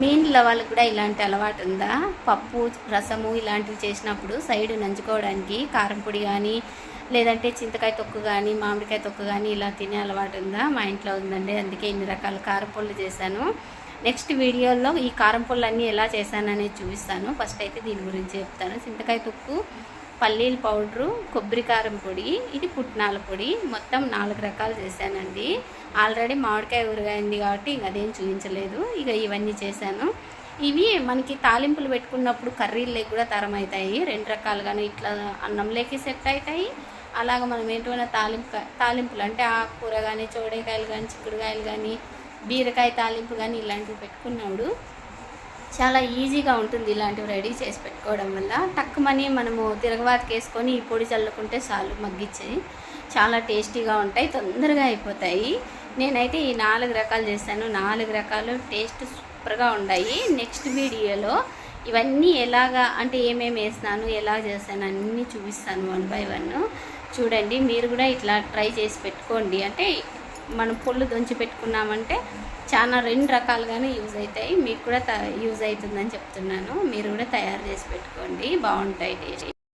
మీ ఇంట్లో వాళ్ళకి కూడా ఇలాంటి అలవాటు ఉందా? పప్పు, రసము ఇలాంటివి చేసినప్పుడు సైడ్ నంచుకోవడానికి కారం పొడి కానీ, లేదంటే చింతకాయ తొక్కు కానీ, మామిడికాయ తొక్కు కానీ ఇలా తినే అలవాటు ఉందా? మా ఇంట్లో ఉందండి. అందుకే ఇన్ని రకాల కారం పొడులు చేశాను. నెక్స్ట్ వీడియోలో ఈ కారం పొడులన్నీ ఎలా చేశాననేది చూపిస్తాను. ఫస్ట్ అయితే దీని గురించి చెప్తాను. చింతకాయ తొక్కు, పల్లీల పౌడరు, కొబ్బరి కారం పొడి, ఇది పుట్నాల పొడి, మొత్తం 4 రకాలు చేశానండి. ఆల్రెడీ మామిడికాయ ఊరగాయింది కాబట్టి ఇంక అదేం చూపించలేదు. ఇక ఇవన్నీ చేశాను. ఇవి మనకి తాలింపులు పెట్టుకున్నప్పుడు కర్రీల్లోకి కూడా తరమవుతాయి. 2 రకాలుగాను ఇట్లా అన్నంలోకి సెట్ అవుతాయి. అలాగ మనం ఏంటైనా తాలింపులు అంటే ఆకుకూర కానీ, చోడేకాయలు కానీ, చిక్కుడుకాయలు కానీ, బీరకాయ తాలింపు కానీ ఇలాంటివి పెట్టుకున్నప్పుడు చాలా ఈజీగా ఉంటుంది. ఇలాంటివి రెడీ చేసి పెట్టుకోవడం వల్ల టక్కుమని మనము తిరగవాతకి వేసుకొని ఈ పొడి చల్లుకుంటే చాలు, మగ్గిచ్చి చాలా టేస్టీగా ఉంటాయి, తొందరగా అయిపోతాయి. నేనైతే ఈ 4 రకాలు చేశాను. 4 రకాలు టేస్ట్ సూపర్గా ఉన్నాయి. నెక్స్ట్ వీడియోలో ఇవన్నీ ఎలాగా అంటే ఏమేమి వేసినాను, ఎలా చేశాను అన్నీ చూపిస్తాను 1 by 1. చూడండి, మీరు కూడా ఇట్లా ట్రై చేసి పెట్టుకోండి. అంటే మనం పొళ్ళు దొంచి పెట్టుకున్నామంటే చాలా 2 రకాలుగానే యూజ్ అవుతాయి. మీకు కూడా యూజ్ అవుతుందని చెప్తున్నాను. మీరు కూడా తయారు చేసి పెట్టుకోండి, బాగుంటాయి టేస్ట్.